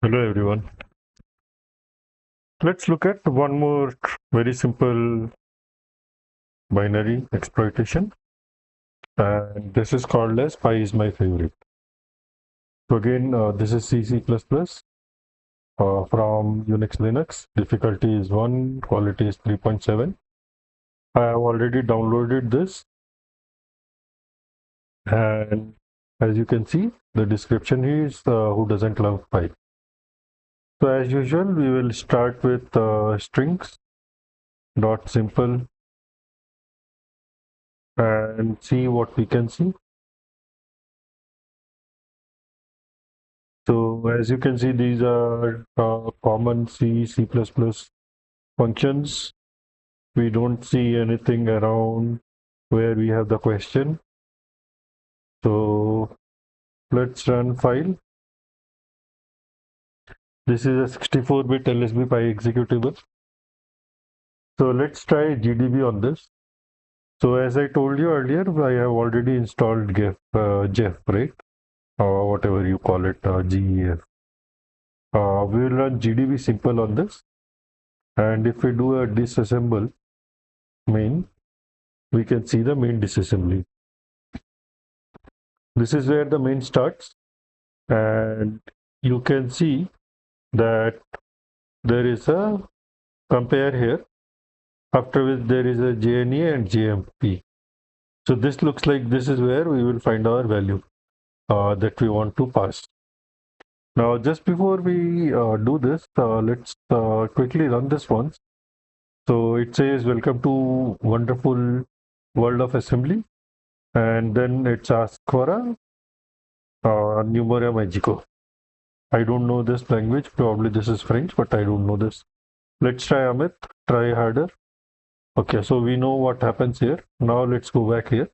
Hello everyone. Let's look at one more very simple binary exploitation, and this is called as pi is my favorite. So again, this is C++ from Unix Linux. Difficulty is 1, quality is 3.7. I have already downloaded this, and as you can see, the description here is who doesn't love pi. So as usual, we will start with strings dot simple and see what we can see. So as you can see, these are common C++ functions. We don't see anything around where we have the question. So let's run file. This is a 64-bit LSB Pi executable. So let's try GDB on this. So as I told you earlier, I have already installed Jeff, right? Or whatever you call it, GEF. We will run GDB simple on this. And if we do a disassemble main, we can see the main disassembly. This is where the main starts, and you can see that there is a compare here, after which there is a JNA and JMP. So this looks like this is where we will find our value that we want to pass. Now just before we do this, let's quickly run this once. So it says welcome to wonderful world of assembly, and then it asks for a Numera Magico. I don't know this language, probably this is French, but I don't know this. Let's try Amit, try harder. Okay, so we know what happens here. Now let's go back here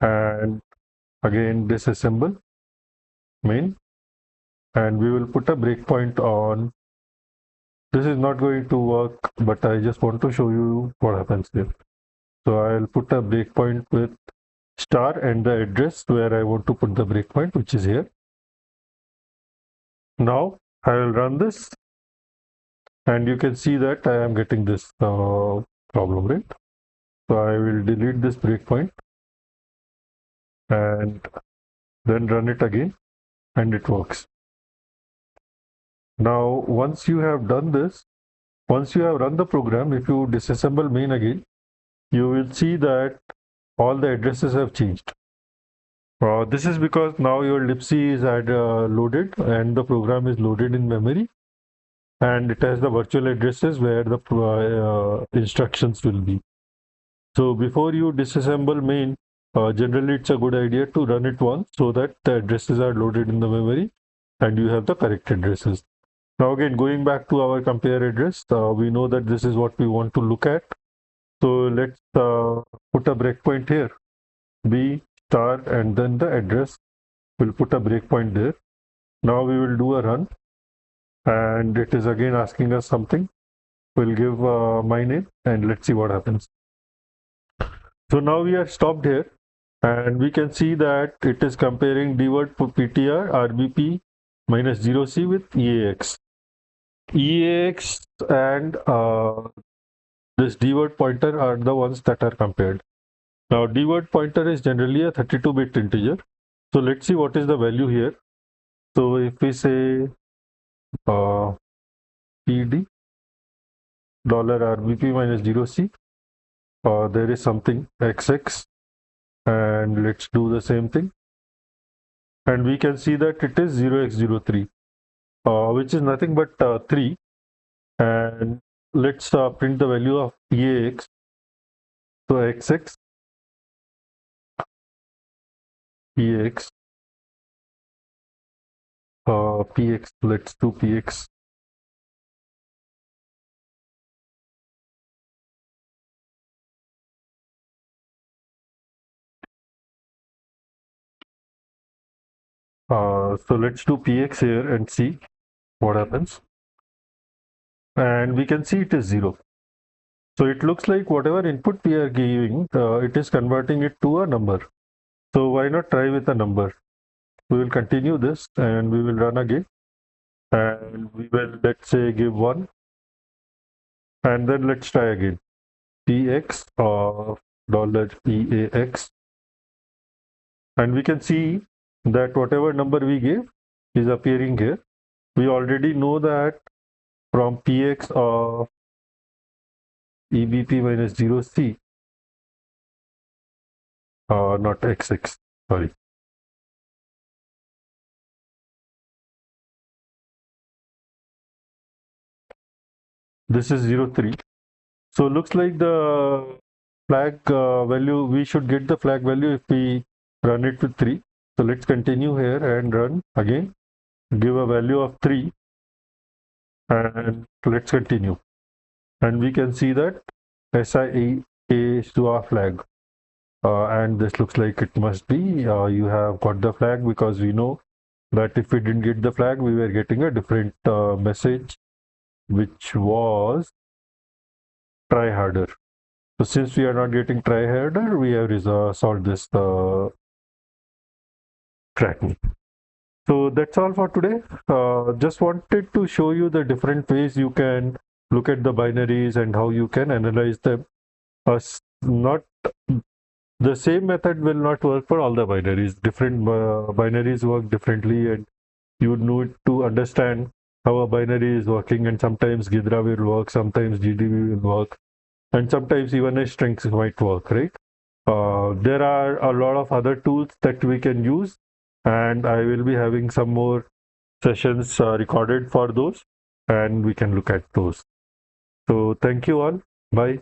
and again disassemble main, and we will put a breakpoint on. This is not going to work, but I just want to show you what happens here. So I'll put a breakpoint with star and the address where I want to put the breakpoint, which is here. Now I will run this, and you can see that I am getting this problem, right? So I will delete this breakpoint and then run it again, and it works. Now once you have done this, once you have run the program, if you disassemble main again, you will see that all the addresses have changed. This is because now your libc is loaded and the program is loaded in memory, and it has the virtual addresses where the instructions will be. So before you disassemble main, generally it's a good idea to run it once so that the addresses are loaded in the memory and you have the correct addresses. Now again, going back to our compare address, we know that this is what we want to look at. So let's put a breakpoint here, B star and then the address. We'll put a breakpoint there. Now we will do a run, and it is again asking us something. We'll give my name and let's see what happens. So now we are stopped here, and we can see that it is comparing dword ptr rbp minus 0c with EAX. EAX and this dword pointer are the ones that are compared. Now dword pointer is generally a 32-bit integer. So let's see what is the value here. So if we say PD $RBP minus 0C, there is something XX, and let's do the same thing. And we can see that it is 0x03, which is nothing but 3. And let's print the value of EAX. So XX, EX, PX, let's do PX. So let's do PX here and see what happens. And we can see it is 0. So it looks like whatever input we are giving, it is converting it to a number. So why not try with a number? We will continue this and we will run again. and we will, let's say, give 1, and then let's try again. Px of $EAX, and we can see that whatever number we gave is appearing here. We already know that from Px of EBP minus 0C, not XX, sorry. This is 0.3. So looks like the flag value, we should get the flag value if we run it with 3. So let's continue here and run again. Give a value of 3 and let's continue. And we can see that SIA is to our flag. And this looks like it must be you have got the flag, because we know that if we didn't get the flag, we were getting a different message, which was try harder. So since we are not getting try harder, we have solved this tracking. So that's all for today. Just wanted to show you the different ways you can look at the binaries and how you can analyze them. Not the same method will not work for all the binaries. Different binaries work differently, and you would need to understand how a binary is working. And sometimes Ghidra will work, sometimes GDB will work, and sometimes even a strings might work, right? There are a lot of other tools that we can use, and I will be having some more sessions recorded for those, and we can look at those. So thank you all. Bye.